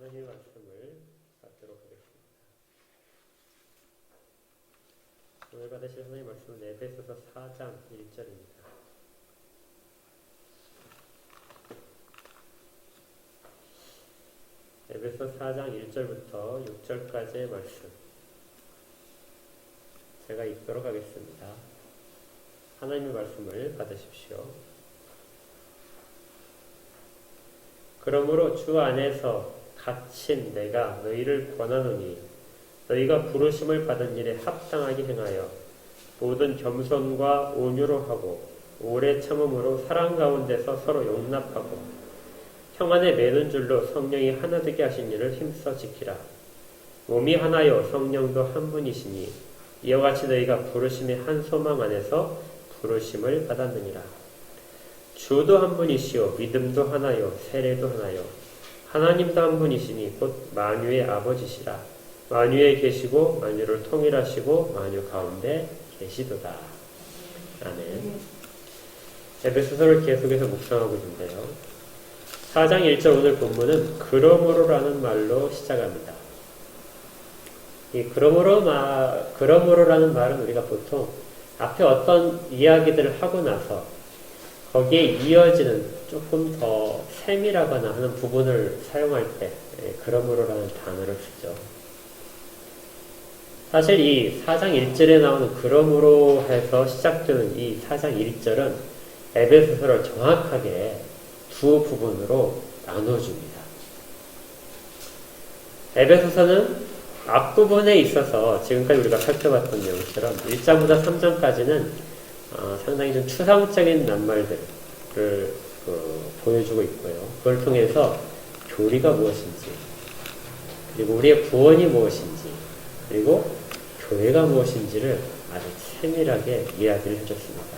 하나님의 말씀을 받도록 하겠습니다. 오늘 받으실 하나님의 말씀은 에베소서 4장 1절입니다. 에베소 4장 1절부터 6절까지의 말씀 제가 읽도록 하겠습니다. 하나님의 말씀을 받으십시오. 그러므로 주 안에서 갇힌 내가 너희를 권하노니 너희가 부르심을 받은 일에 합당하게 행하여 모든 겸손과 온유로 하고 오래 참음으로 사랑 가운데서 서로 용납하고 평안에 매는 줄로 성령이 하나 되게 하신 일을 힘써 지키라. 몸이 하나요 성령도 한 분이시니 이와 같이 너희가 부르심의 한 소망 안에서 부르심을 받았느니라. 주도 한 분이시요 믿음도 하나요 세례도 하나요 하나님도 한 분이시니 곧 만유의 아버지시라. 만유에 계시고 만유를 통일하시고 만유 가운데 계시도다. 아멘. 에베소서를 계속해서 묵상하고 있는데요. 4장 1절 오늘 본문은 그러므로라는 말로 시작합니다. 이 그러므로라는 말은 우리가 보통 앞에 어떤 이야기들을 하고 나서 거기에 이어지는 조금 더 세밀하거나 하는 부분을 사용할 때 그러므로라는 단어를 쓰죠. 사실 이 4장 1절에 나오는 그러므로 해서 시작되는 이 4장 1절은 에베소서를 정확하게 두 부분으로 나눠줍니다. 에베소서는 앞부분에 있어서 지금까지 우리가 살펴봤던 내용처럼 1장부터 3장까지는 상당히 좀 추상적인 낱말들을 보여주고 있고요. 그걸 통해서 교리가 무엇인지, 그리고 우리의 구원이 무엇인지, 그리고 교회가 무엇인지를 아주 세밀하게 이야기를 해줬습니다.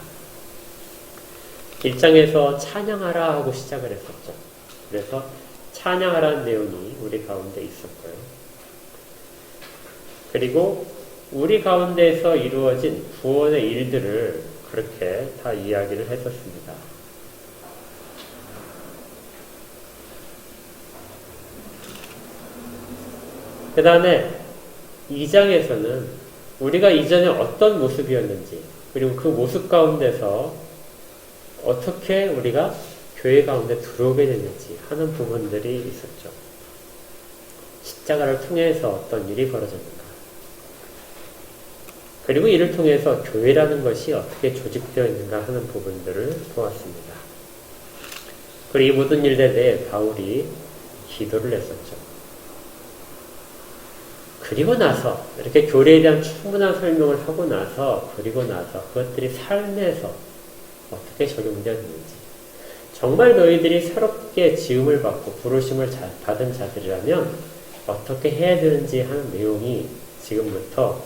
1장에서 찬양하라 하고 시작을 했었죠. 그래서 찬양하라는 내용이 우리 가운데 있었고요. 그리고 우리 가운데에서 이루어진 구원의 일들을 그렇게 다 이야기를 했었습니다. 그 다음에 2장에서는 우리가 이전에 어떤 모습이었는지, 그리고 그 모습 가운데서 어떻게 우리가 교회 가운데 들어오게 됐는지 하는 부분들이 있었죠. 십자가를 통해서 어떤 일이 벌어졌는가, 그리고 이를 통해서 교회라는 것이 어떻게 조직되어 있는가 하는 부분들을 보았습니다. 그리고 이 모든 일들에 대해 바울이 기도를 했었죠. 그리고 나서 이렇게 교회에 대한 충분한 설명을 하고 나서 그것들이 삶에서 어떻게 적용되었는지, 정말 너희들이 새롭게 지음을 받고 부르심을 받은 자들이라면 어떻게 해야 되는지 하는 내용이 지금부터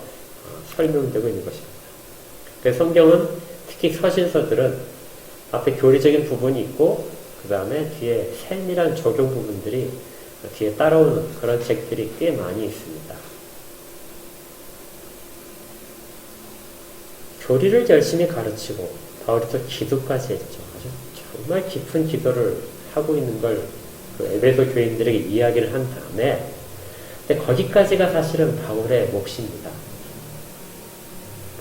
설명되고 있는 것입니다. 그래서 성경은 특히 서신서들은 앞에 교리적인 부분이 있고 그 다음에 뒤에 세밀한 적용 부분들이 뒤에 따라오는 그런 책들이 꽤 많이 있습니다. 교리를 열심히 가르치고 바울이 또 기도까지 했죠. 정말 깊은 기도를 하고 있는 걸 그 에베소 교인들에게 이야기를 한 다음에, 근데 거기까지가 사실은 바울의 몫입니다.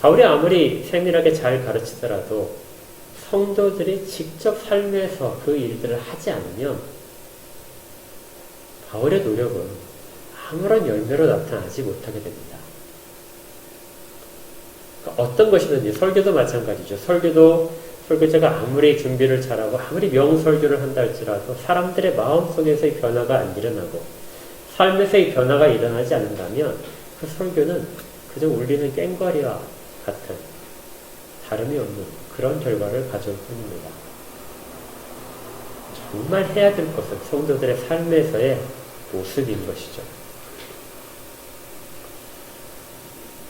바울이 아무리 세밀하게 잘 가르치더라도 성도들이 직접 삶에서 그 일들을 하지 않으면 바울의 노력은 아무런 열매로 나타나지 못하게 됩니다. 그러니까 어떤 것이든지 설교도 마찬가지죠. 설교자가 아무리 준비를 잘하고 아무리 명설교를 한다 할지라도 사람들의 마음속에서의 변화가 안 일어나고 삶에서의 변화가 일어나지 않는다면 그 설교는 그저 울리는 꽹과리와 같은 다름이 없는 그런 결과를 가져올 뿐입니다. 정말 해야 될 것은 성도들의 삶에서의 모습인 것이죠.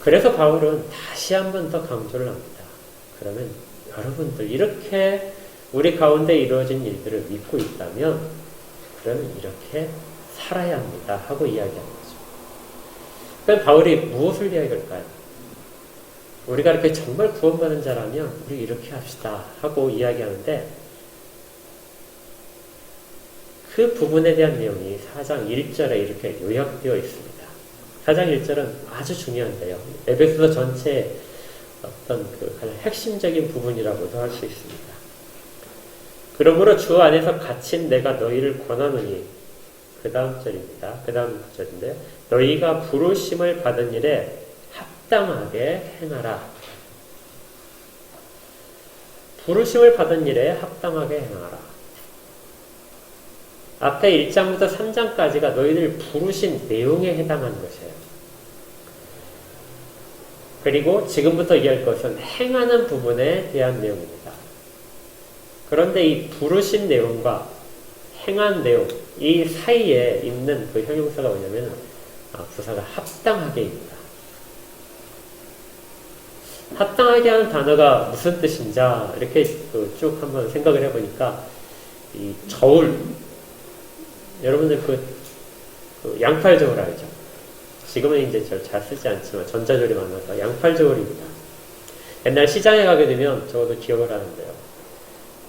그래서 바울은 다시 한 번 더 강조를 합니다. 그러면 여러분들 이렇게 우리 가운데 이루어진 일들을 믿고 있다면 그러면 이렇게 살아야 합니다 하고 이야기하는 거죠. 그럼 바울이 무엇을 이야기할까요? 우리가 이렇게 정말 구원받은 자라면 우리 이렇게 합시다 하고 이야기하는데, 그 부분에 대한 내용이 4장 1절에 이렇게 요약되어 있습니다. 4장 1절은 아주 중요한데요. 에베소서 전체의 어떤 그 가장 핵심적인 부분이라고도 할 수 있습니다. 그러므로 주 안에서 갇힌 내가 너희를 권하노니, 그 다음 절입니다. 그 다음 절인데, 너희가 부르심을 받은 일에 합당하게 행하라. 부르심을 받은 일에 합당하게 행하라. 앞에 1장부터 3장까지가 너희들 부르신 내용에 해당하는 것이에요. 그리고 지금부터 이해할 것은 행하는 부분에 대한 내용입니다. 그런데 이 부르신 내용과 행한 내용, 이 사이에 있는 그 형용사가 뭐냐면 부사가 합당하게입니다. 합당하게 하는 단어가 무슨 뜻인지 이렇게 쭉 한번 생각을 해보니까 이 저울, 여러분들 그 양팔 저울 알죠? 지금은 이제 잘 쓰지 않지만 전자저울이 많아서 양팔 저울입니다. 옛날 시장에 가게 되면 저도 기억을 하는데요.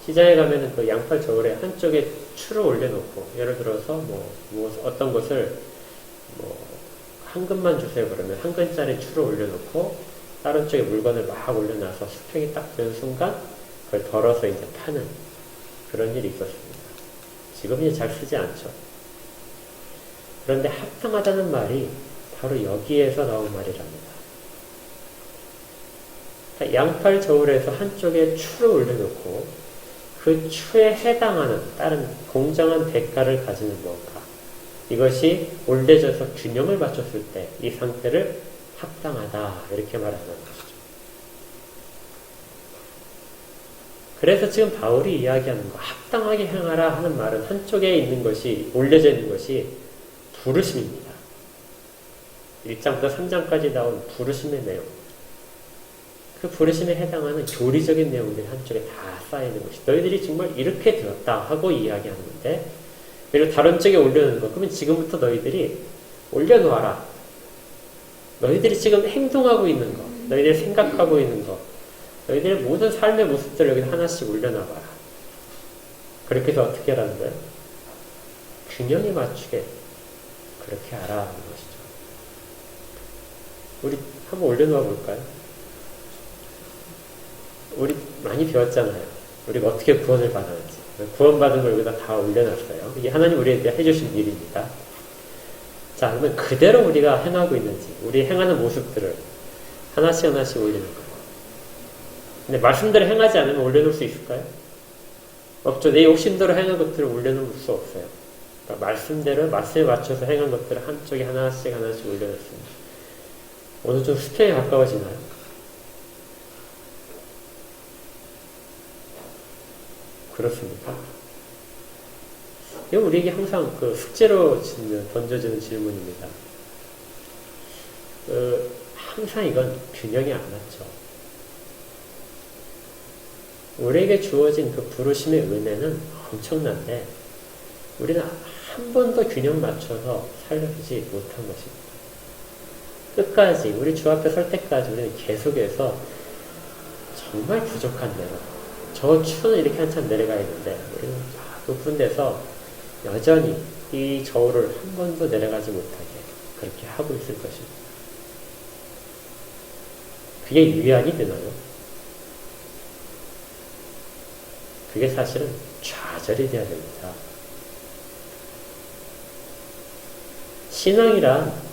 시장에 가면은 그 양팔 저울에 한쪽에 추를 올려놓고, 예를 들어서 뭐 어떤 것을 한 근만 주세요 그러면 한 근짜리 추를 올려놓고 다른 쪽에 물건을 막 올려놔서 수평이 딱 되는 순간 그걸 덜어서 이제 파는 그런 일이 있었습니다. 지금은 이제 잘 쓰지 않죠. 그런데 합당하다는 말이 바로 여기에서 나온 말이랍니다. 그러니까 양팔 저울에서 한쪽에 추를 올려놓고 그 추에 해당하는 다른 공정한 대가를 가지는 뭔가, 이것이 올려져서 균형을 맞췄을 때 이 상태를 합당하다 이렇게 말하는 것이죠. 그래서 지금 바울이 이야기하는 거, 합당하게 행하라 하는 말은 한쪽에 있는 것이, 올려져 있는 것이 부르심입니다. 1장부터 3장까지 나온 부르심의 내용, 그 부르심에 해당하는 교리적인 내용들이 한쪽에 다 쌓여있는 것이, 너희들이 정말 이렇게 되었다 하고 이야기하는 건데, 그리고 다른 쪽에 올려놓는 거, 그러면 지금부터 너희들이 올려놓아라. 너희들이 지금 행동하고 있는 거, 너희들이 생각하고 있는 거, 너희들의 모든 삶의 모습들을 여기 하나씩 올려놔봐라. 그렇게 해서 어떻게 하라는 거예요? 균형에 맞추게 그렇게 하라는 것이죠. 우리 한번 올려놓아 볼까요? 우리 많이 배웠잖아요. 우리가 어떻게 구원을 받았는지. 구원받은 걸 여기다 다 올려놨어요. 이게 하나님 우리에게 해주신 일입니다. 자, 그러면 그대로 우리가 행하고 있는지, 우리 행하는 모습들을 하나씩 하나씩 올리는 거예요. 근데 말씀대로 행하지 않으면 올려놓을 수 있을까요? 없죠. 내 욕심대로 행한 것들을 올려놓을 수 없어요. 그러니까 말씀대로, 말씀에 맞춰서 행한 것들을 한쪽에 하나씩 올려놓습니다. 어느 좀 수평에 가까워지나요? 그렇습니까? 이건 우리에게 항상 그 숙제로 던져지는 질문입니다. 항상 이건 균형이 안 맞죠. 우리에게 주어진 그 부르심의 은혜는 엄청난데 우리는 한 번도 균형 맞춰서 살려주지 못한 것입니다. 끝까지 우리 주 앞에 설 때까지 우리는 계속해서 정말 부족한 대로, 저 추는 이렇게 한참 내려가 있는데 우리는 높은 데서 여전히 이 저울을 한 번도 내려가지 못하게 그렇게 하고 있을 것입니다. 그게 위안이 되나요? 그게 사실은 좌절이 돼야 됩니다. 신앙이란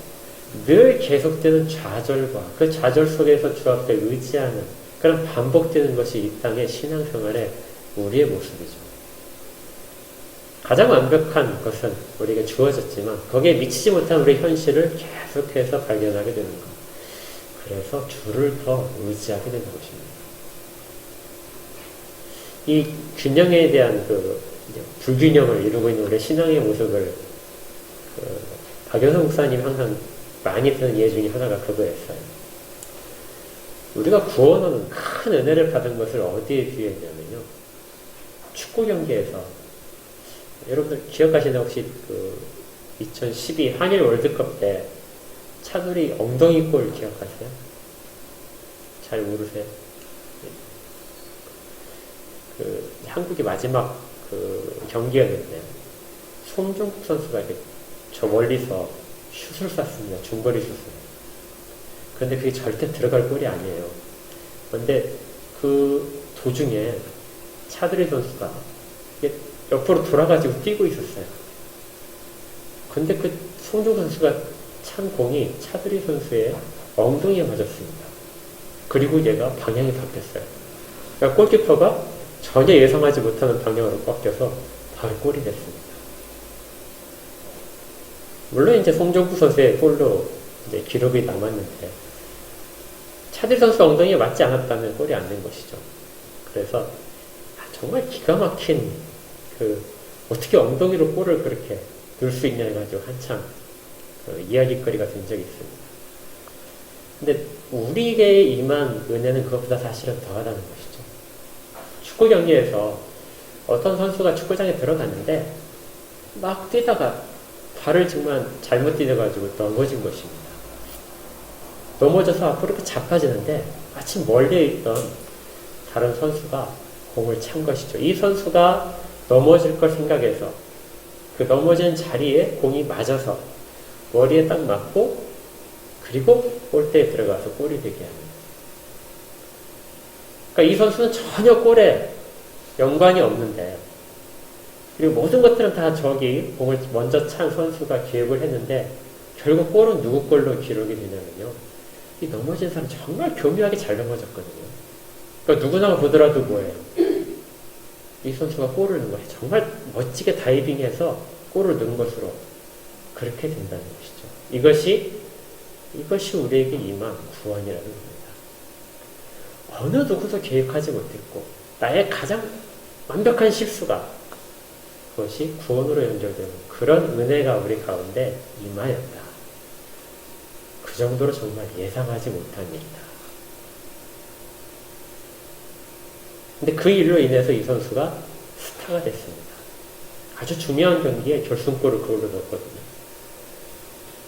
늘 계속되는 좌절과 그 좌절 속에서 주 앞에 의지하는 그런 반복되는 것이 이 땅의 신앙생활의 우리의 모습이죠. 가장 완벽한 것은 우리에게 주어졌지만 거기에 미치지 못한 우리의 현실을 계속해서 발견하게 되는 것. 그래서 주를 더 의지하게 되는 것입니다. 이 균형에 대한 그 불균형을 이루고 있는 우리의 신앙의 모습을 박연성 목사님이 항상 많이 드는 예 중에 하나가 그거였어요. 우리가 구원하는 큰 은혜를 받은 것을 어디에 비유했냐면요. 축구 경기에서 여러분들 기억하시나요? 혹시 그 2012 한일 월드컵 때 차두리 엉덩이 골 기억하세요? 잘 모르세요? 그 한국이 마지막 그 경기였는데 송종국 선수가 이렇게 저 멀리서 슛을 쐈습니다. 중거리 슛을. 그런데 그게 절대 들어갈 골이 아니에요. 그런데 그 도중에 차두리 선수가 옆으로 돌아가지고 뛰고 있었어요. 근데 그 송종국 선수가 찬 공이 차두리 선수의 엉덩이에 맞았습니다. 그리고 얘가 방향이 바뀌었어요. 그러니까 골키퍼가 전혀 예상하지 못하는 방향으로 꺾여서 바로 골이 됐습니다. 물론 이제 송종구 선수의 골로 이제 기록이 남았는데 차두리 선수 엉덩이에 맞지 않았다면 골이 안 된 것이죠. 그래서 정말 기가 막힌 어떻게 엉덩이로 골을 그렇게 넣을 수 있냐 해가지고 한참 이야기거리가 된 적이 있습니다. 근데 우리에게 임한 은혜는 그것보다 사실은 더하다는 것이죠. 축구 경기에서 어떤 선수가 축구장에 들어갔는데 막 뛰다가 발을 정말 잘못 뛰어가지고 넘어진 것입니다. 넘어져서 앞으로 이렇게 자빠지는데 마침 멀리 있던 다른 선수가 공을 찬 것이죠. 이 선수가 넘어질 걸 생각해서 그 넘어진 자리에 공이 맞아서 머리에 딱 맞고 그리고 골대에 들어가서 골이 되게 합니다. 그러니까 이 선수는 전혀 골에 연관이 없는데 그리고 모든 것들은 다 저기 공을 먼저 찬 선수가 기록을 했는데 결국 골은 누구 골로 기록이 되냐면요. 이 넘어진 사람 정말 교묘하게 잘 넘어졌거든요. 그러니까 누구나 보더라도 뭐예요? 이 선수가 골을 넣은 거예요. 정말 멋지게 다이빙해서 골을 넣은 것으로 그렇게 된다는 것이죠. 이것이 우리에게 임한 구원이라는 겁니다. 어느 누구도 계획하지 못했고 나의 가장 완벽한 실수가 그것이 구원으로 연결되는 그런 은혜가 우리 가운데 임하였다. 그 정도로 정말 예상하지 못한 일이다. 근데 그 일로 인해서 이 선수가 스타가 됐습니다. 아주 중요한 경기에 결승골을 그걸로 넣었거든요.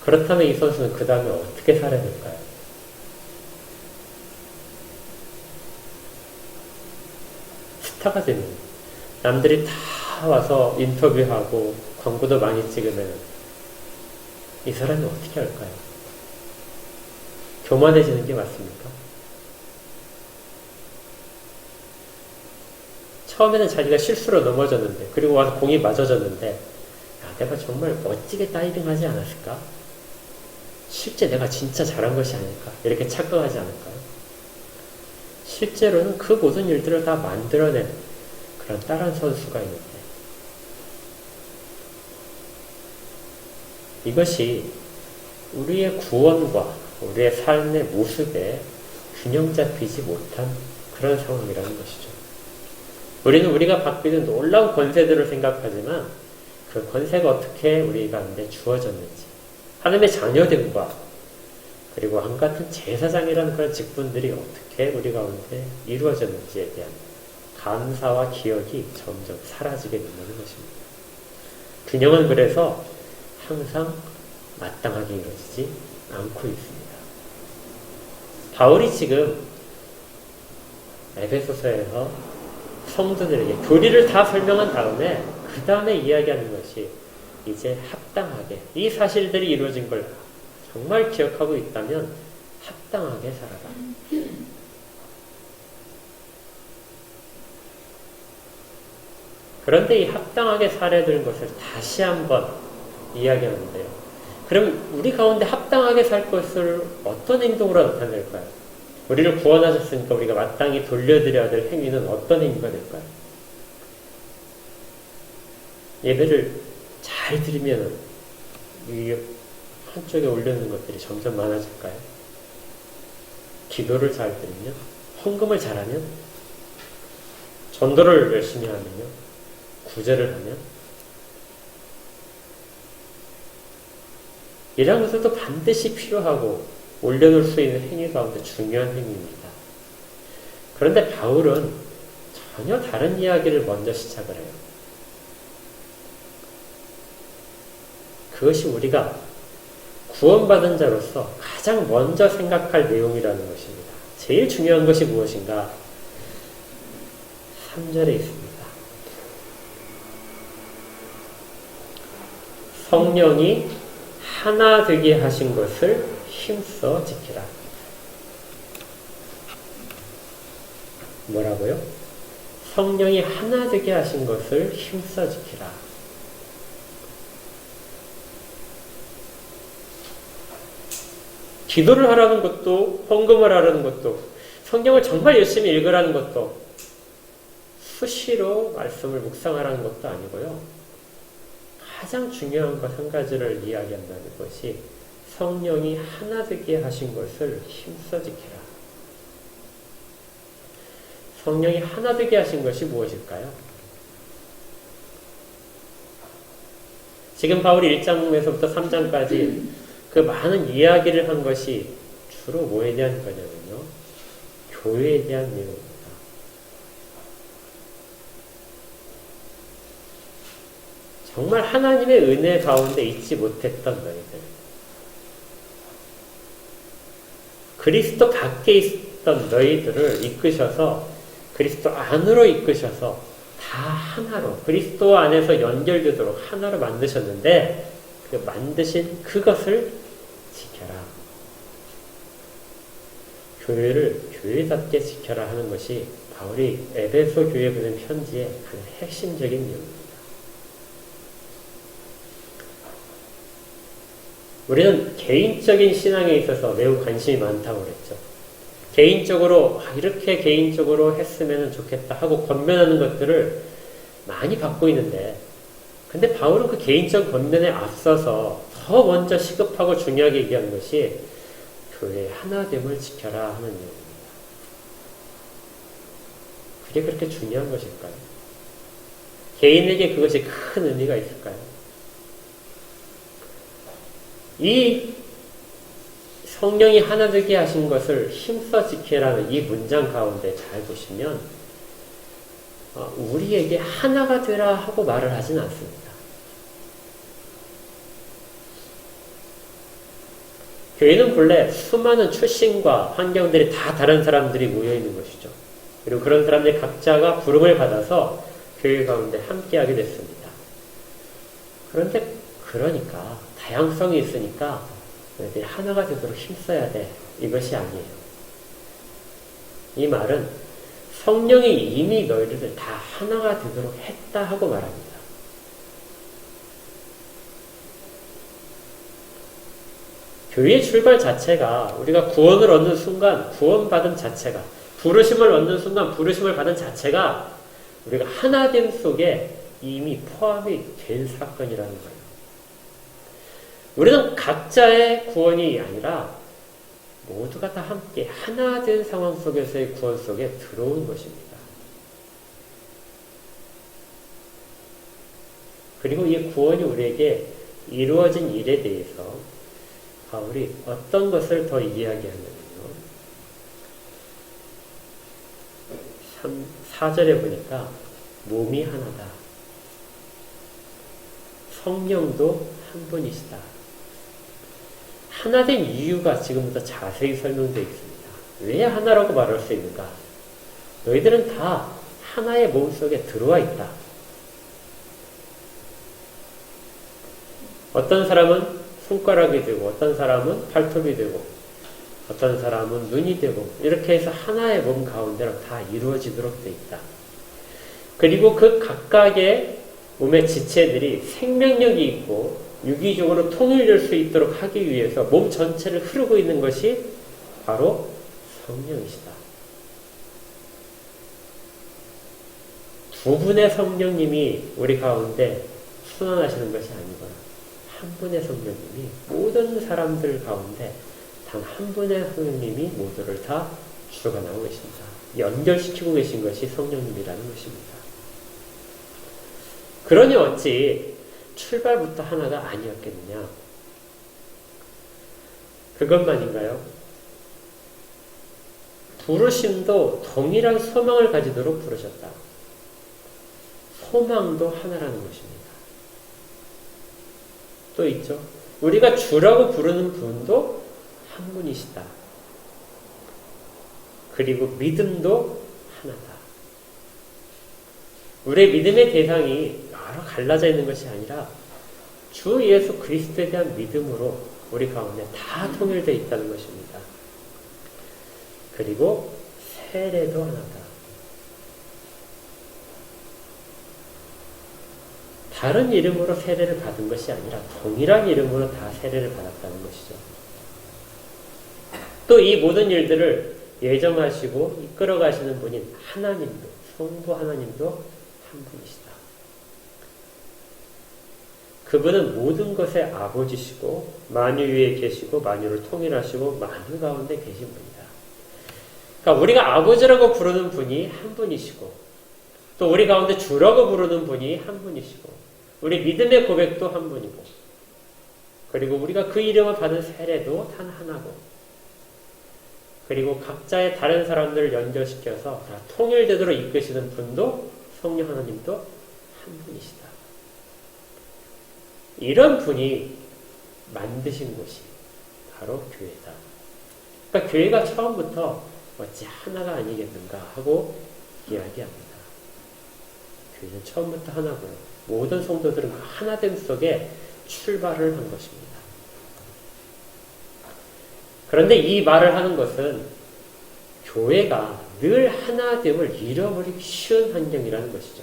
그렇다면 이 선수는 그 다음에 어떻게 살아야 될까요? 스타가 되면 남들이 다 와서 인터뷰하고 광고도 많이 찍으면 이 사람이 어떻게 할까요? 교만해지는 게 맞습니까? 처음에는 자기가 실수로 넘어졌는데 그리고 와서 공이 맞아졌는데 야, 내가 정말 멋지게 다이빙하지 않았을까? 실제 내가 진짜 잘한 것이 아닐까? 이렇게 착각하지 않을까요? 실제로는 그 모든 일들을 다 만들어낸 그런 다른 선수가 있는데 이것이 우리의 구원과 우리의 삶의 모습에 균형 잡히지 못한 그런 상황이라는 것이죠. 우리는 우리가 받고 있는 놀라운 권세들을 생각하지만 그 권세가 어떻게 우리 가운데 주어졌는지 하나님의 자녀됨과 그리고 한같은 제사장이라는 그런 직분들이 어떻게 우리 가운데 이루어졌는지에 대한 감사와 기억이 점점 사라지게 된다는 것입니다. 균형은 그래서 항상 마땅하게 이루어지지 않고 있습니다. 바울이 지금 에베소서에서 성도들에게 교리를 다 설명한 다음에 그 다음에 이야기하는 것이 이제 합당하게 이 사실들이 이루어진 걸 정말 기억하고 있다면 합당하게 살아라. 그런데 이 합당하게 살아야 되는 것을 다시 한번 이야기하는데요. 그럼 우리 가운데 합당하게 살 것을 어떤 행동으로 나타낼까요? 우리를 구원하셨으니까 우리가 마땅히 돌려드려야 될 행위는 어떤 행위가 될까요? 예배를 잘 드리면 이 한쪽에 올려놓는 것들이 점점 많아질까요? 기도를 잘 드리면? 헌금을 잘하면? 전도를 열심히 하면요? 구제를 하면? 이런 것들도 반드시 필요하고 올려놓을 수 있는 행위 가운데 중요한 행위입니다. 그런데 바울은 전혀 다른 이야기를 먼저 시작을 해요. 그것이 우리가 구원받은 자로서 가장 먼저 생각할 내용이라는 것입니다. 제일 중요한 것이 무엇인가? 3절에 있습니다. 성령이 하나 되게 하신 것을 힘써 지키라. 뭐라고요? 성령이 하나 되게 하신 것을 힘써 지키라. 기도를 하라는 것도, 헌금을 하라는 것도, 성경을 정말 열심히 읽으라는 것도, 수시로 말씀을 묵상하라는 것도 아니고요. 가장 중요한 것 한 가지를 이야기한다는 것이 성령이 하나 되게 하신 것을 힘써 지키라. 성령이 하나 되게 하신 것이 무엇일까요? 지금 바울이 1장에서부터 3장까지 그 많은 이야기를 한 것이 주로 뭐에 대한 거냐면요. 교회에 대한 내용입니다. 정말 하나님의 은혜 가운데 있지 못했던 너희들. 그리스도 밖에 있던 너희들을 이끄셔서 그리스도 안으로 이끄셔서 다 하나로 그리스도 안에서 연결되도록 하나로 만드셨는데 그 만드신 그것을 지켜라. 교회를 교회답게 지켜라 하는 것이 바울이 에베소 교회에 보낸 편지의 가장 핵심적인 내용입니다. 우리는 개인적인 신앙에 있어서 매우 관심이 많다고 그랬죠. 개인적으로 이렇게 개인적으로 했으면 좋겠다 하고 권면하는 것들을 많이 받고 있는데 근데 바울은 그 개인적 권면에 앞서서 더 먼저 시급하고 중요하게 얘기하는 것이 교회의 하나됨을 지켜라 하는 내용입니다. 그게 그렇게 중요한 것일까요? 개인에게 그것이 큰 의미가 있을까요? 이 성령이 하나 되게 하신 것을 힘써 지키라는 이 문장 가운데 잘 보시면 우리에게 하나가 되라 하고 말을 하진 않습니다. 교회는 본래 수많은 출신과 환경들이 다 다른 사람들이 모여있는 것이죠. 그리고 그런 사람들이 각자가 부름을 받아서 교회 가운데 함께하게 됐습니다. 그런데 그러니까 다양성이 있으니까 너희들이 하나가 되도록 힘써야 돼. 이것이 아니에요. 이 말은 성령이 이미 너희들 다 하나가 되도록 했다 하고 말합니다. 교회의 출발 자체가 우리가 구원을 얻는 순간 구원받은 자체가 부르심을 얻는 순간 부르심을 받은 자체가 우리가 하나됨 속에 이미 포함이 된 사건이라는 거예요. 우리는 각자의 구원이 아니라 모두가 다 함께 하나 된 상황 속에서의 구원 속에 들어온 것입니다. 그리고 이 구원이 우리에게 이루어진 일에 대해서 바울이 어떤 것을 더 이야기하냐면요. 4절에 보니까 몸이 하나다. 성령도 한 분이시다. 하나된 이유가 지금부터 자세히 설명되어 있습니다. 왜 하나라고 말할 수 있는가? 너희들은 다 하나의 몸 속에 들어와 있다. 어떤 사람은 손가락이 되고 어떤 사람은 발톱이 되고 어떤 사람은 눈이 되고 이렇게 해서 하나의 몸 가운데로 다 이루어지도록 되어 있다. 그리고 그 각각의 몸의 지체들이 생명력이 있고 유기적으로 통일될 수 있도록 하기 위해서 몸 전체를 흐르고 있는 것이 바로 성령이시다. 두 분의 성령님이 우리 가운데 순환하시는 것이 아니거나 한 분의 성령님이 모든 사람들 가운데 단 한 분의 성령님이 모두를 다 주관하고 계십니다. 연결시키고 계신 것이 성령님이라는 것입니다. 그러니 어찌 출발부터 하나가 아니었겠느냐? 그것만인가요? 부르심도 동일한 소망을 가지도록 부르셨다. 소망도 하나라는 것입니다. 또 있죠. 우리가 주라고 부르는 분도 한 분이시다. 그리고 믿음도 하나다. 우리의 믿음의 대상이 여러 갈라져 있는 것이 아니라 주 예수 그리스도에 대한 믿음으로 우리 가운데 다 통일되어 있다는 것입니다. 그리고 세례도 하나다. 다른 이름으로 세례를 받은 것이 아니라 동일한 이름으로 다 세례를 받았다는 것이죠. 또 이 모든 일들을 예정하시고 이끌어 가시는 분인 하나님도, 성부 하나님도 한 분이시다. 그분은 모든 것의 아버지시고 만유 위에 계시고 만유를 통일하시고 만유 가운데 계신 분이다. 그러니까 우리가 아버지라고 부르는 분이 한 분이시고 또 우리 가운데 주라고 부르는 분이 한 분이시고 우리 믿음의 고백도 한 분이고 그리고 우리가 그 이름을 받은 세례도 단 하나고 그리고 각자의 다른 사람들을 연결시켜서 다 통일되도록 이끄시는 분도 성령 하나님도 한 분이시다. 이런 분이 만드신 곳이 바로 교회다. 그러니까 교회가 처음부터 어찌 하나가 아니겠는가 하고 이야기합니다. 교회는 처음부터 하나고요. 모든 성도들은 그 하나됨 속에 출발을 한 것입니다. 그런데 이 말을 하는 것은 교회가 늘 하나됨을 잃어버리기 쉬운 환경이라는 것이죠.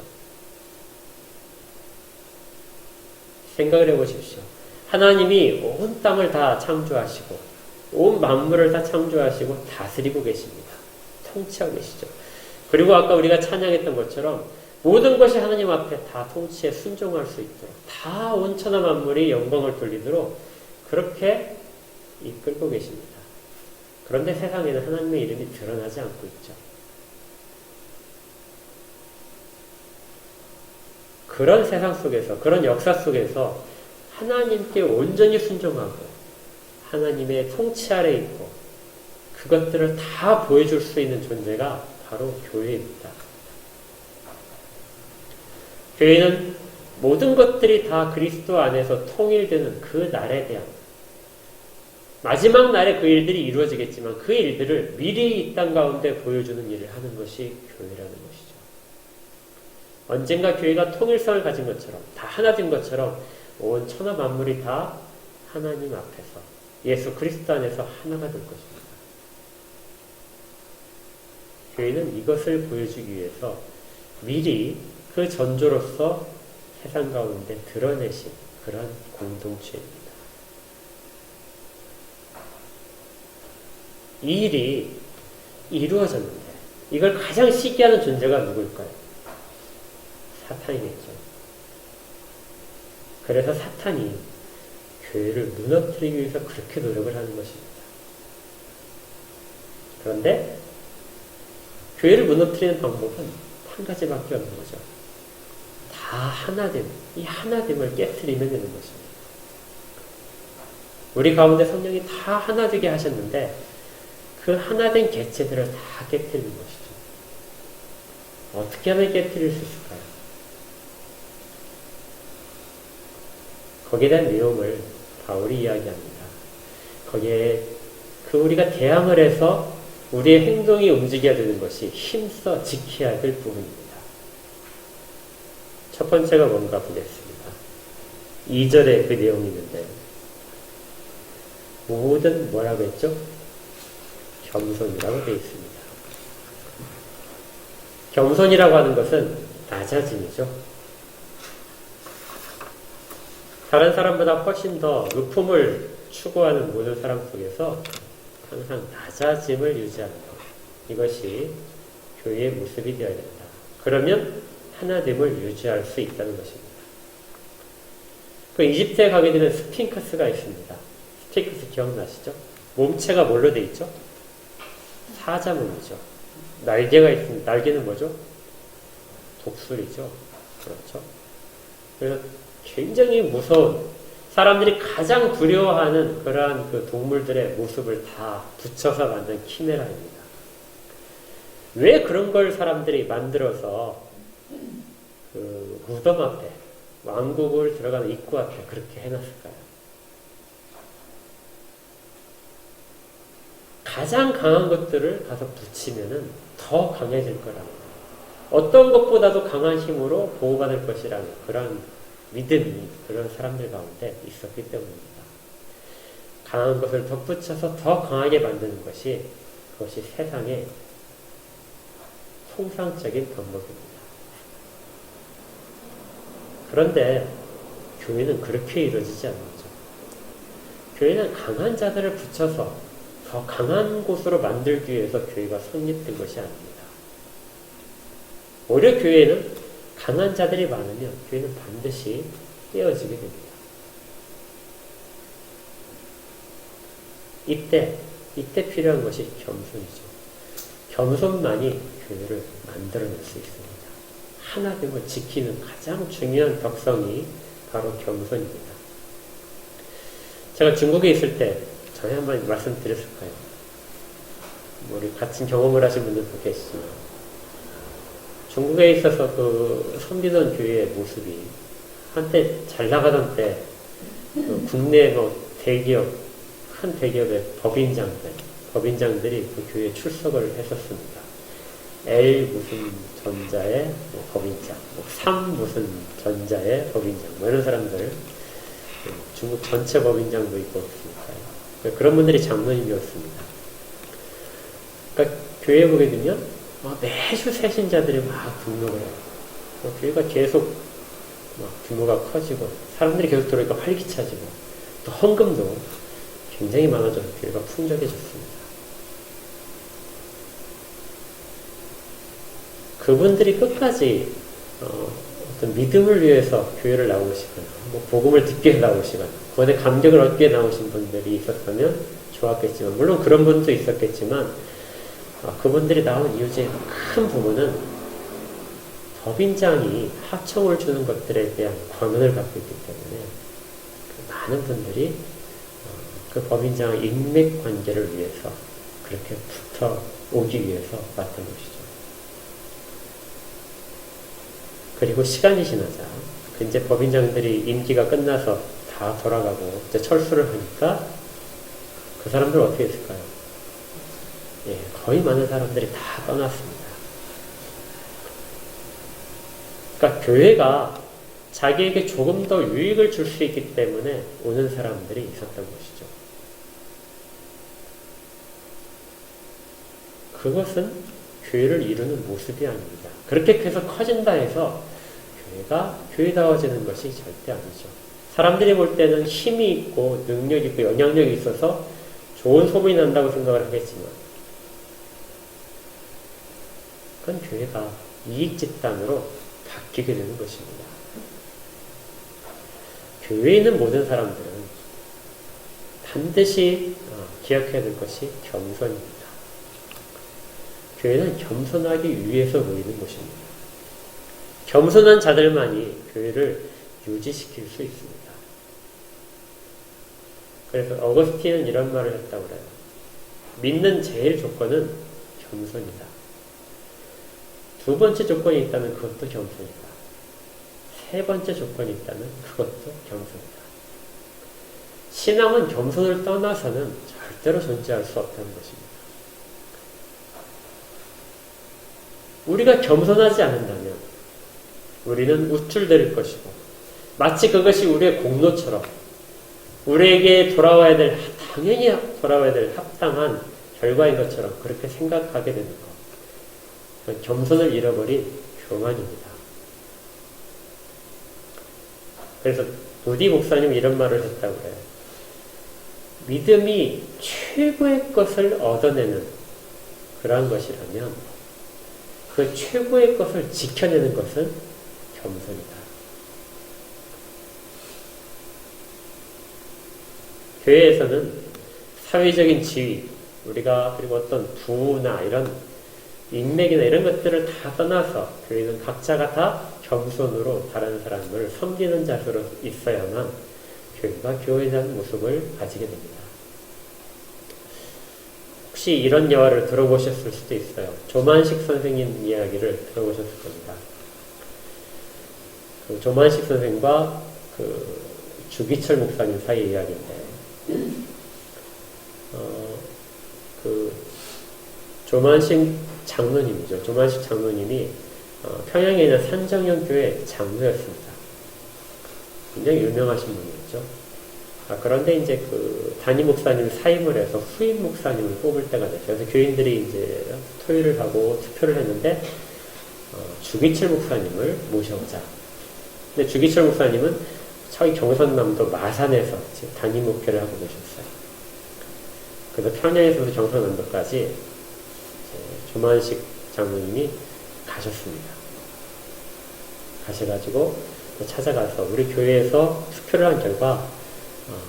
생각을 해보십시오. 하나님이 온 땅을 다 창조하시고 온 만물을 다 창조하시고 다스리고 계십니다. 통치하고 계시죠. 그리고 아까 우리가 찬양했던 것처럼 모든 것이 하나님 앞에 다 통치에 순종할 수 있도록 다 온 천하 만물이 영광을 돌리도록 그렇게 이끌고 계십니다. 그런데 세상에는 하나님의 이름이 드러나지 않고 있죠. 그런 세상 속에서, 그런 역사 속에서 하나님께 온전히 순종하고 하나님의 통치 아래 있고 그것들을 다 보여줄 수 있는 존재가 바로 교회입니다. 교회는 모든 것들이 다 그리스도 안에서 통일되는 그 날에 대한 마지막 날에 그 일들이 이루어지겠지만 그 일들을 미리 이 땅 가운데 보여주는 일을 하는 것이 교회라는 것이죠. 언젠가 교회가 통일성을 가진 것처럼 다 하나 된 것처럼 온 천하 만물이 다 하나님 앞에서 예수 그리스도 안에서 하나가 될 것입니다. 교회는 이것을 보여주기 위해서 미리 그 전조로서 세상 가운데 드러내신 그런 공동체입니다. 이 일이 이루어졌는데 이걸 가장 시기하는 존재가 누구일까요? 사탄이겠죠. 그래서 사탄이 교회를 무너뜨리기 위해서 그렇게 노력을 하는 것입니다. 그런데 교회를 무너뜨리는 방법은 한 가지밖에 없는 거죠. 다 하나됨, 이 하나됨을 깨트리면 되는 것입니다. 우리 가운데 성령이 다 하나 되게 하셨는데 그 하나된 객체들을 다 깨트리는 것이죠. 어떻게 하면 깨트릴 수 있을까요? 거기에 대한 내용을 바울이 이야기합니다. 거기에 그 우리가 대항을 해서 우리의 행동이 움직여야 되는 것이 힘써 지켜야 될 부분입니다. 첫 번째가 뭔가 보겠습니다. 2절에 그 내용이 있는데 모든 뭐라고 했죠? 겸손이라고 되어 있습니다. 겸손이라고 하는 것은 낮아짐이죠. 다른 사람보다 훨씬 더 높음을 추구하는 모든 사람 속에서 항상 낮아짐을 유지하는 것. 이것이 교회의 모습이 되어야 된다. 그러면 하나됨을 유지할 수 있다는 것입니다. 그 이집트에 가게 되면 스핑크스가 있습니다. 스핑크스 기억나시죠? 몸체가 뭘로 되어 있죠? 사자문이죠. 날개가 있습니다. 날개는 뭐죠? 독수리죠. 그렇죠. 그래서 굉장히 무서운 사람들이 가장 두려워하는 그러한 그 동물들의 모습을 다 붙여서 만든 키메라입니다. 왜 그런 걸 사람들이 만들어서 그 무덤 앞에 왕국을 들어가는 입구 앞에 그렇게 해놨을까요? 가장 강한 것들을 가서 붙이면은 더 강해질 거라고. 어떤 것보다도 강한 힘으로 보호받을 것이라는 그런 믿음이 그런 사람들 가운데 있었기 때문입니다. 강한 것을 덧붙여서 더 강하게 만드는 것이 그것이 세상의 통상적인 방법입니다. 그런데 교회는 그렇게 이루어지지 않죠. 교회는 강한 자들을 붙여서 더 강한 곳으로 만들기 위해서 교회가 성립된 것이 아닙니다. 오히려 교회는 강한 자들이 많으면 교회는 반드시 깨어지게 됩니다. 이때 필요한 것이 겸손이죠. 겸손만이 교회를 만들어낼 수 있습니다. 하나됨을 지키는 가장 중요한 덕성이 바로 겸손입니다. 제가 중국에 있을 때 전에 한번 말씀드렸을 거예요. 우리 같은 경험을 하신 분들도 계시지만 중국에 있어서 그 섬기던 교회의 모습이 한때 잘 나가던 때 국내 대기업 큰 대기업의 법인장들이 그 교회에 출석을 했었습니다. L 무슨 전자의 법인장, 3 무슨 전자의 법인장, 이런 사람들, 중국 전체 법인장도 있고 그렇습니다. 그런 분들이 장로님이었습니다. 그러니까 교회에 보게 되면 매주 새신자들이 막 등록을 해요. 교회가 계속 규모가 커지고 사람들이 계속 들어오니까 활기차지고 또 헌금도 굉장히 많아져서 교회가 풍족해졌습니다. 그분들이 끝까지 어떤 믿음을 위해서 교회를 나오시거나 복음을 듣기 위해 나오시거나 그것에 감격을 얻기 위해 나오신 분들이 있었다면 좋았겠지만 물론 그런 분도 있었겠지만 그분들이 나온 이유 중에 큰 부분은 법인장이 하청을 주는 것들에 대한 권한을 갖고 있기 때문에 많은 분들이 그 법인장의 인맥 관계를 위해서 그렇게 붙어 오기 위해서 왔던 것이죠. 그리고 시간이 지나자 이제 법인장들이 임기가 끝나서 다 돌아가고 이제 철수를 하니까 그 사람들 어떻게 했을까요? 거의 많은 사람들이 다 떠났습니다. 그러니까 교회가 자기에게 조금 더 유익을 줄 수 있기 때문에 오는 사람들이 있었던 것이죠. 그것은 교회를 이루는 모습이 아닙니다. 그렇게 해서 커진다 해서 교회가 교회다워지는 것이 절대 아니죠. 사람들이 볼 때는 힘이 있고 능력이 있고 영향력이 있어서 좋은 소문이 난다고 생각을 하겠지만 그건 교회가 이익 집단으로 바뀌게 되는 것입니다. 교회에 있는 모든 사람들은 반드시 기억해야 될 것이 겸손입니다. 교회는 겸손하기 위해서 모이는 것입니다. 겸손한 자들만이 교회를 유지시킬 수 있습니다. 그래서 어거스틴은 이런 말을 했다고 그래요. 믿는 제일 조건은 겸손이다. 두 번째 조건이 있다면 그것도 겸손이다. 세 번째 조건이 있다면 그것도 겸손이다. 신앙은 겸손을 떠나서는 절대로 존재할 수 없다는 것입니다. 우리가 겸손하지 않는다면 우리는 우쭐댈 것이고 마치 그것이 우리의 공로처럼 우리에게 당연히 돌아와야 될 합당한 결과인 것처럼 그렇게 생각하게 되는 것. 겸손을 잃어버린 교만입니다. 그래서 모디 목사님 이런 말을 했다고 해요. 믿음이 최고의 것을 얻어내는 그러한 것이라면 그 최고의 것을 지켜내는 것은 겸손이다. 교회에서는 사회적인 지위, 우리가 그리고 어떤 부나 이런 인맥이나 이런 것들을 다 떠나서 교회는 각자가 다 겸손으로 다른 사람을 섬기는 자세로 있어야만 교회가 교회라는 모습을 가지게 됩니다. 혹시 이런 예화를 들어보셨을 수도 있어요. 조만식 선생님 이야기를 들어보셨을 겁니다. 그 조만식 선생과 그 주기철 목사님 사이의 이야기인데, 그 조만식 장로님이죠. 조만식 장로님이 평양에 있는 산정형 교회 장로였습니다. 굉장히 유명하신 분이었죠. 그런데 이제 그 담임 목사님을 사임을 해서 후임 목사님을 뽑을 때가 됐어요. 그래서 교인들이 이제 토의를 하고 투표를 했는데 주기철 목사님을 모셔오자. 근데 주기철 목사님은 저희 경선남도 마산에서 지금 담임 목회를 하고 계셨어요. 그래서 평양에서부터 경선남도까지 조만식 장로님이 가셨습니다. 가셔가지고 찾아가서 우리 교회에서 투표를 한 결과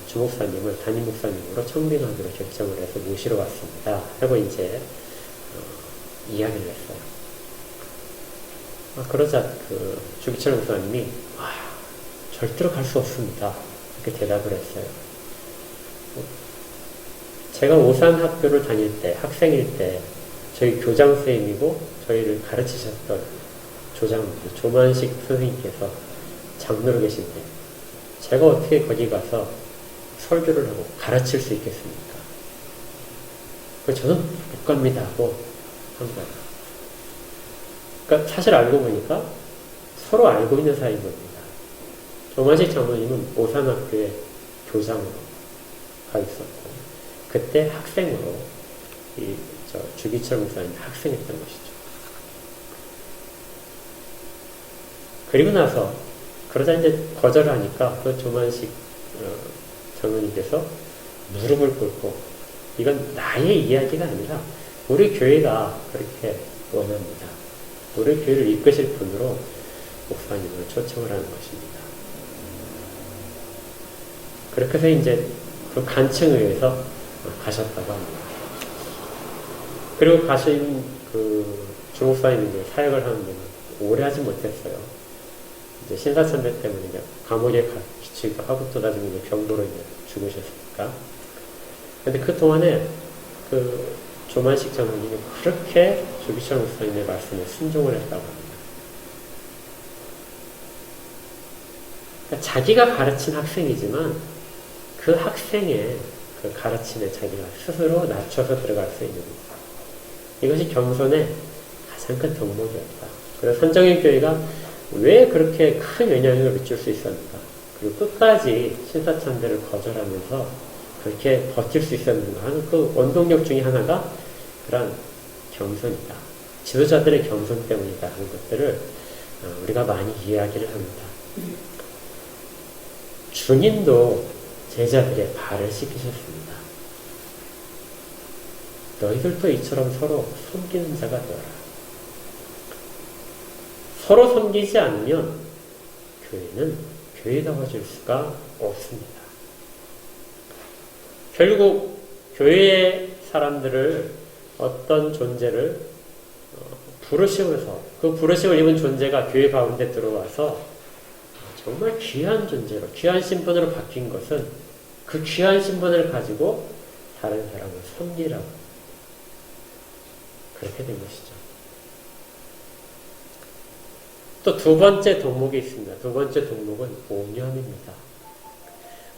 주 목사님을 담임 목사님으로 청빙하기로 결정을 해서 모시러 왔습니다. 하고 이제 이야기를 했어요. 그러자 그 주기철 목사님이 절대로 갈 수 없습니다. 이렇게 대답을 했어요. 제가 오산 학교를 다닐 때, 학생일 때 저희 교장 선생님이고 저희를 가르치셨던 조만식 선생님께서 장로로 계실 때 제가 어떻게 거기 가서 설교를 하고 가르칠 수 있겠습니까? 그래서 저는 못 갑니다 하고 한 거예요. 그러니까 사실 알고 보니까 서로 알고 있는 사이인 겁니다. 조만식 장로님은 오산학교에 교장으로 가 있었고 그때 학생으로 주기철 목사님이 학생했던 것이죠. 그리고 나서 그러자 이제 거절을 하니까 그 조만식 장로님께서 무릎을 꿇고 이건 나의 이야기가 아니라 우리 교회가 그렇게 원합니다. 우리 교회를 이끄실 분으로 목사님을 초청을 하는 것입니다. 그렇게 해서 이제 그 간청에 의해서 가셨다고 합니다. 그리고 가신 그 주목사님이 사역을 하는데 오래 하지 못했어요. 이제 신사참배 때문에 이제 감옥에 갇히고 하고 또 나중에 이제 병도로 이제 죽으셨으니까. 근데 그 동안에 그 조만식 장로님이 그렇게 주기철 목사님의 말씀에 순종을 했다고 합니다. 그러니까 자기가 가르친 학생이지만 그 학생의 그 가르침에 자기가 스스로 낮춰서 들어갈 수 있는 것. 이것이 겸손의 가장 큰 덕목이었다. 그래서 선정일 교회가 왜 그렇게 큰 영향력을 미칠 수 있었는가? 그리고 끝까지 신사참배를 거절하면서 그렇게 버틸 수 있었는가 하는 그 원동력 중에 하나가 그런 겸손이다. 지도자들의 겸손 때문이다 하는 것들을 우리가 많이 이야기를 합니다. 주님도 제자들의 발을 씻기셨습니다. 너희들도 이처럼 서로 섬기는 자가 되어라. 서로 섬기지 않으면 교회는 교회다워질 수가 없습니다. 결국 교회의 사람들을 어떤 존재를 부르심에서 그 부르심을 입은 존재가 교회 가운데 들어와서 정말 귀한 존재로 귀한 신분으로 바뀐 것은 그 귀한 신분을 가지고 다른 사람을 섬기라고 그렇게 된 것이죠. 또 두 번째 덕목이 있습니다. 두 번째 덕목은 온유함입니다.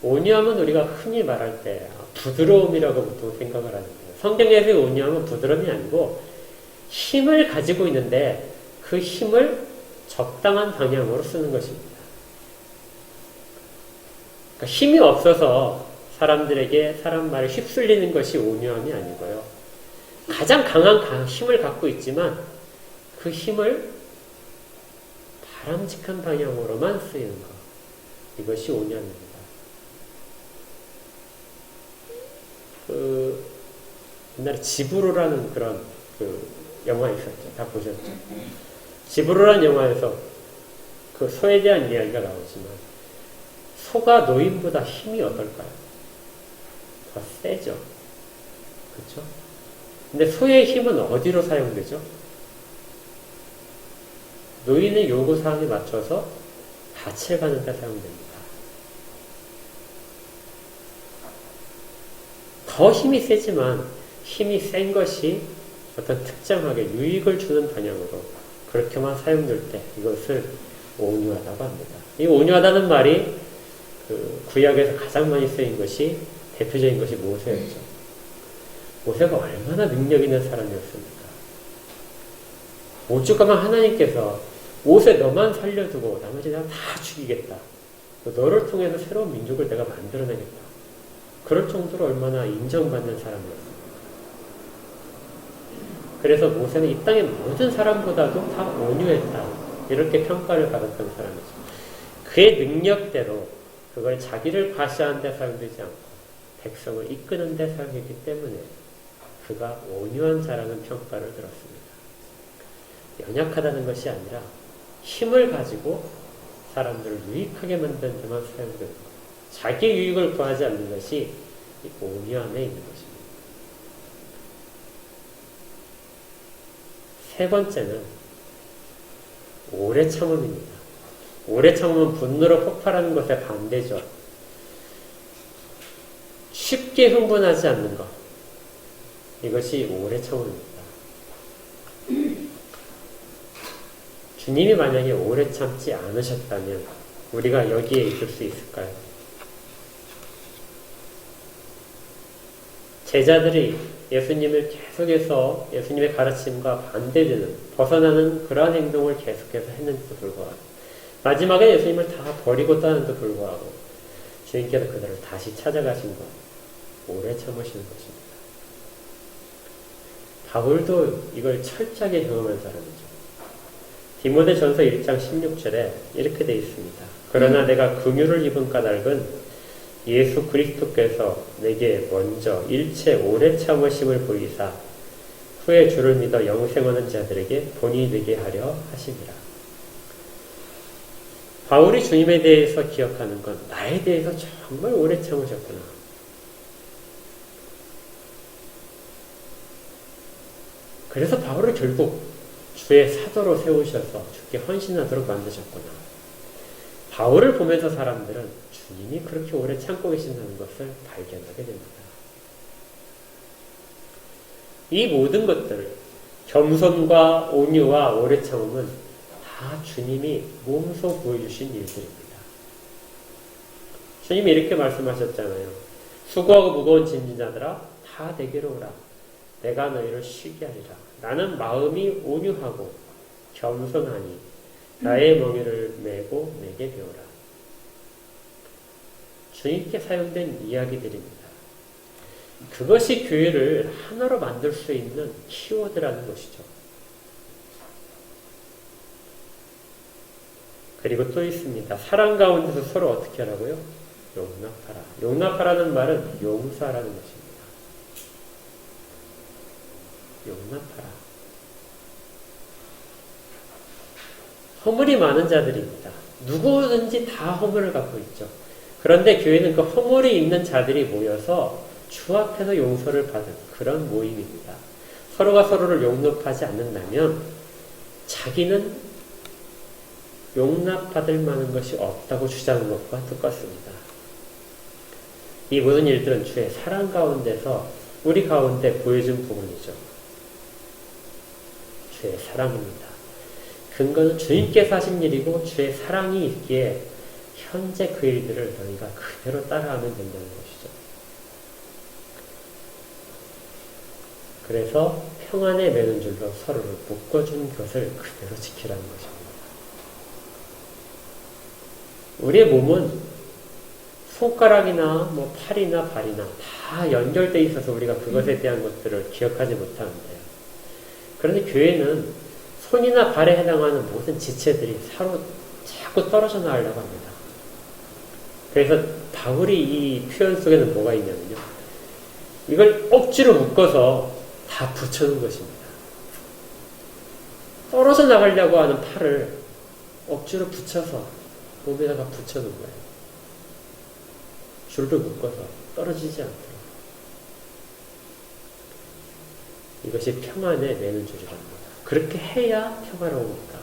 온유함은 우리가 흔히 말할 때 부드러움이라고 보통 생각을 하는데요. 성경에서의 온유함은 부드러움이 아니고 힘을 가지고 있는데 그 힘을 적당한 방향으로 쓰는 것입니다. 그러니까 힘이 없어서 사람들에게 사람 말을 휩쓸리는 것이 온유함이 아니고요. 가장 강한 힘을 갖고 있지만 그 힘을 바람직한 방향으로만 쓰이는 것. 이것이 온유함입니다. 옛날에 지브로라는 그런 영화 있었죠. 다 보셨죠? 지브로라는 영화에서 그 소에 대한 이야기가 나오지만 소가 노인보다 힘이 어떨까요? 더 세죠. 그렇죠? 근데 소의 힘은 어디로 사용되죠? 노인의 요구사항에 맞춰서 밭을 가는 데 사용됩니다. 더 힘이 세지만 힘이 센 것이 어떤 특정하게 유익을 주는 방향으로 그렇게만 사용될 때 이것을 온유하다고 합니다. 이 온유하다는 말이 그 구약에서 가장 많이 쓰인 것이 대표적인 것이 모세였죠. 모세가 얼마나 능력 있는 사람이었습니까? 오죽하면 하나님께서 모세 너만 살려두고 나머지 내가 다 죽이겠다. 너를 통해서 새로운 민족을 내가 만들어내겠다. 그럴 정도로 얼마나 인정받는 사람이었습니다. 그래서 모세는 이 땅의 모든 사람보다도 다 온유했다. 이렇게 평가를 받았던 사람이죠. 그의 능력대로 그걸 자기를 과시하는 데 사용되지 않고 백성을 이끄는 데 사용했기 때문에 그가 온유한 자라는 평가를 들었습니다. 연약하다는 것이 아니라 힘을 가지고 사람들을 유익하게 만드는 데만 사용되는 것. 자기 유익을 구하지 않는 것이 온유함에 있는 것입니다. 세 번째는 오래 참음입니다. 오래 참음은 분노로 폭발하는 것에 반대죠. 쉽게 흥분하지 않는 것. 이것이 오래 참음입니다. 주님이 만약에 오래 참지 않으셨다면 우리가 여기에 있을 수 있을까요? 제자들이 예수님을 계속해서 예수님의 가르침과 반대되는, 벗어나는 그러한 행동을 계속해서 했는데도 불구하고 마지막에 예수님을 다 버리고 떠났는데도 불구하고 주님께서 그들을 다시 찾아가신 것, 오래 참으시는 것입니다. 바울도 이걸 철저하게 경험한 사람이죠. 디모데전서 1장 16절에 이렇게 되어 있습니다. 그러나 내가 긍휼을 입은 까닭은 예수 그리스도께서 내게 먼저 일체 오래 참으심을 보이사 후에 주를 믿어 영생하는 자들에게 본이 되게 하려 하심이라. 바울이 주님에 대해서 기억하는 건 나에 대해서 정말 오래 참으셨구나. 그래서 바울을 결국 주의 사도로 세우셔서 주께 헌신하도록 만드셨구나. 바울을 보면서 사람들은 주님이 그렇게 오래 참고 계신다는 것을 발견하게 됩니다. 이 모든 것들, 겸손과 온유와 오래 참음은 다 주님이 몸소 보여주신 일들입니다. 주님이 이렇게 말씀하셨잖아요. 수고하고 무거운 짐진 자들아 다 내게로 오라. 내가 너희를 쉬게 하리라. 나는 마음이 온유하고 겸손하니 나의 멍에를 메고 내게 배우라. 주님께 사용된 이야기들입니다. 그것이 교회를 하나로 만들 수 있는 키워드라는 것이죠. 그리고 또 있습니다. 사랑 가운데서 서로 어떻게 하라고요? 용납하라. 용납하라는 말은 용서하라는 것입니다. 용납하라. 허물이 많은 자들입니다. 누구든지 다 허물을 갖고 있죠. 그런데 교회는 그 허물이 있는 자들이 모여서 주 앞에서 용서를 받은 그런 모임입니다. 서로가 서로를 용납하지 않는다면 자기는 용납받을 만한 것이 없다고 주장하는 것과 똑같습니다. 이 모든 일들은 주의 사랑 가운데서 우리 가운데 보여준 부분이죠. 주의 사랑입니다. 근거는 주님께서 하신 일이고 주의 사랑이 있기에 현재 그 일들을 너희가 그대로 따라하면 된다는 것이죠. 그래서 평안에 매는 줄로 서로를 묶어준 것을 그대로 지키라는 것입니다. 우리의 몸은 손가락이나 팔이나 발이나 다 연결되어 있어서 우리가 그것에 대한 것들을 기억하지 못하는데요. 그런데 교회는 손이나 발에 해당하는 모든 지체들이 서로 자꾸 떨어져 나가려고 합니다. 그래서 바울이 이 표현 속에는 뭐가 있냐면요. 이걸 억지로 묶어서 다 붙여놓은 것입니다. 떨어져 나가려고 하는 팔을 억지로 붙여서 몸에다가 붙여놓은 거예요. 줄도 묶어서 떨어지지 않도록. 이것이 평안에 매는 줄이랍니다. 그렇게 해야 평화로우니까.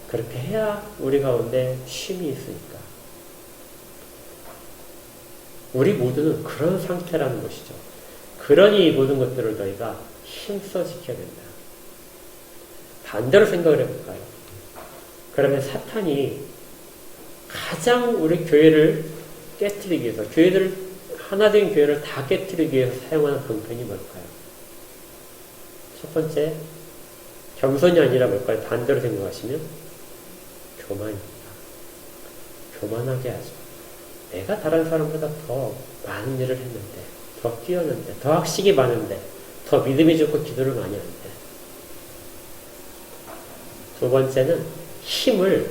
그렇게 해야 우리 가운데 쉼이 있으니까. 우리 모두는 그런 상태라는 것이죠. 그러니 이 모든 것들을 너희가 힘써 지켜야 된다. 반대로 생각을 해볼까요? 그러면 사탄이 가장 우리 교회를 깨트리기 위해서, 하나 된 교회를 다 깨트리기 위해서 사용하는 방편이 뭘까요? 첫 번째, 겸손이 아니라 뭘까요? 반대로 생각하시면 교만입니다. 교만하게 하죠. 내가 다른 사람보다 더 많은 일을 했는데, 더 뛰었는데, 더 학식이 많은데, 더 믿음이 좋고 기도를 많이 하는데. 두 번째는 힘을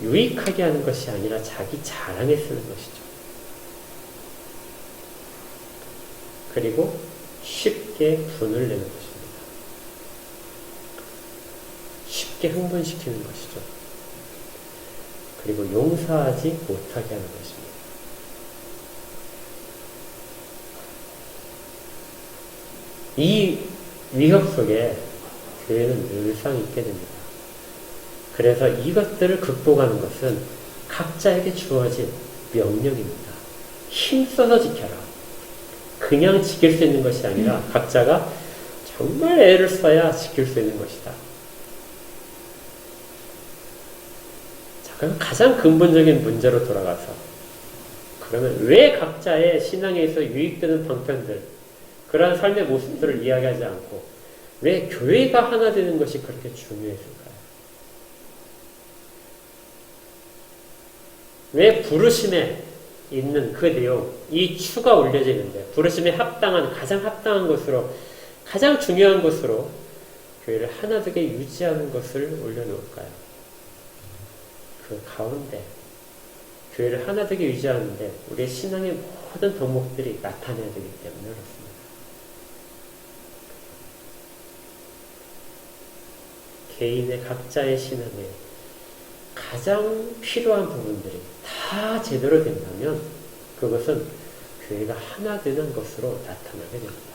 유익하게 하는 것이 아니라 자기 자랑에 쓰는 것이죠. 그리고 쉽게 분을 내는 것입니다. 쉽게 흥분시키는 것이죠. 그리고 용서하지 못하게 하는 것입니다. 이 위협 속에 교회는 늘상 있게 됩니다. 그래서 이것들을 극복하는 것은 각자에게 주어진 명령입니다. 힘써서 지켜라. 그냥 지킬 수 있는 것이 아니라 각자가 정말 애를 써야 지킬 수 있는 것이다. 자, 그럼 가장 근본적인 문제로 돌아가서 그러면 왜 각자의 신앙에 있어 유익되는 방편들, 그러한 삶의 모습들을 이야기하지 않고 왜 교회가 하나 되는 것이 그렇게 중요했을까요? 왜 부르심에 있는 그 내용, 이 추가 올려져 있는데 부르심에 합당한, 가장 합당한 것으로, 가장 중요한 것으로 교회를 하나 되게 유지하는 것을 올려놓을까요? 그 가운데 교회를 하나 되게 유지하는데 우리의 신앙의 모든 덕목들이 나타나야 되기 때문에 그렇습니다. 개인의 각자의 신앙에 가장 필요한 부분들이 다 제대로 된다면 그것은 교회가 하나 되는 것으로 나타나게 됩니다.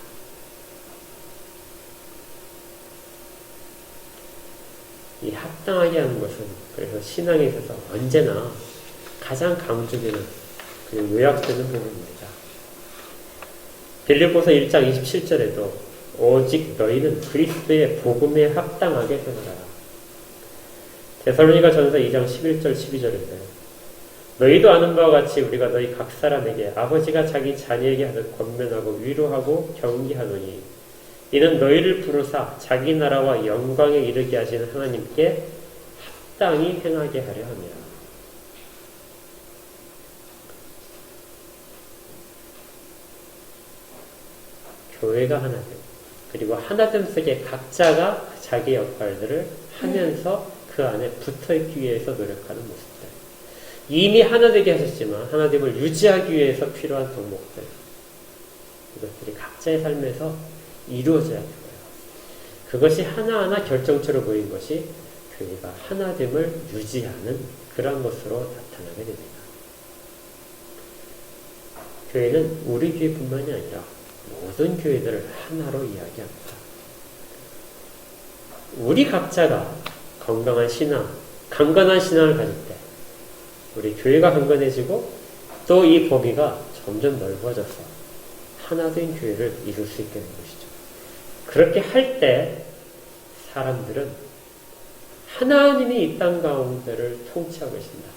이 합당하게 하는 것은 그래서 신앙에 있어서 언제나 가장 강조되는 그리고 요약되는 부분입니다. 빌립보서 1장 27절에도 오직 너희는 그리스도의 복음에 합당하게 되노라. 데살로니가 전서 2장 11절 12절인데 너희도 아는 바와 같이 우리가 너희 각 사람에게 아버지가 자기 자녀에게 하듯 권면하고 위로하고 경기하노니 이는 너희를 부르사 자기 나라와 영광에 이르게 하시는 하나님께 합당히 행하게 하려 함이라. 교회가 하나됨, 그리고 하나됨 속에 각자가 자기 역할들을 하면서 그 안에 붙어있기 위해서 노력하는 모습들. 이미 하나 되게 하셨지만 하나됨을 유지하기 위해서 필요한 덕목들. 이것들이 각자의 삶에서 이루어져야 되고요. 그것이 하나하나 결정체로 보인 것이 교회가 하나됨을 유지하는 그런 것으로 나타나게 됩니다. 교회는 우리 교회뿐만이 아니라 모든 교회들을 하나로 이야기합니다. 우리 각자가 건강한 신앙, 강건한 신앙을 가질 때 우리 교회가 강건해지고 또 이 범위가 점점 넓어져서 하나된 교회를 이룰 수 있게 되는 것이죠. 그렇게 할 때 사람들은 하나님이 이 땅 가운데를 통치하고 계신다.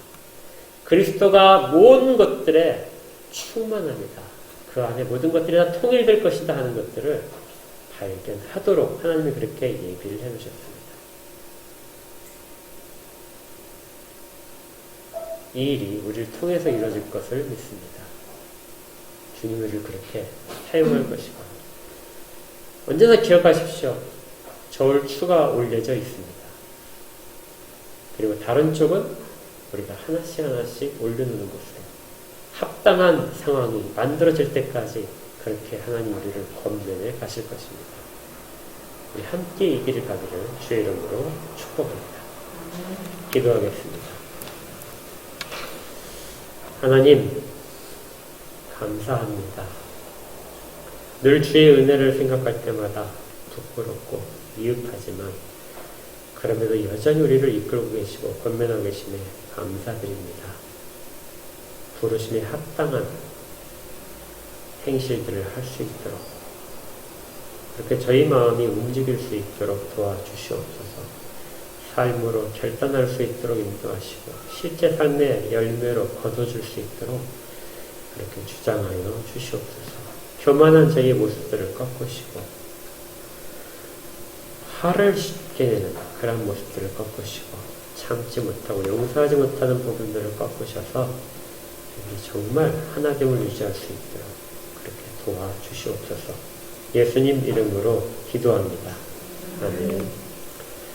그리스도가 모든 것들에 충만합니다. 그 안에 모든 것들이 다 통일될 것이다 하는 것들을 발견하도록 하나님이 그렇게 예비를 해놓으셨습니다. 이 일이 우리를 통해서 이루어질 것을 믿습니다. 주님이 우리를 그렇게 사용할 것이고 언제나 기억하십시오. 저울추가 올려져 있습니다. 그리고 다른 쪽은 우리가 하나씩 하나씩 올려놓는 것으로 합당한 상황이 만들어질 때까지 그렇게 하나님 우리를 권면해 가실 것입니다. 우리 함께 이 길을 가기를 주의 이름으로 축복합니다. 기도하겠습니다. 하나님 감사합니다. 늘 주의 은혜를 생각할 때마다 부끄럽고 미흡하지만 그럼에도 여전히 우리를 이끌고 계시고 권면하고 계심에 감사드립니다. 부르심에 합당한 행실들을 할 수 있도록 그렇게 저희 마음이 움직일 수 있도록 도와주시옵소서. 삶으로 결단할 수 있도록 인도하시고 실제 삶의 열매로 거둬줄 수 있도록 그렇게 주장하여 주시옵소서. 교만한 저희의 모습들을 꺾으시고 화를 쉽게 내는 그런 모습들을 꺾으시고 참지 못하고 용서하지 못하는 부분들을 꺾으셔서 우리 정말 하나됨을 유지할 수 있도록 그렇게 도와주시옵소서. 예수님 이름으로 기도합니다. 아멘.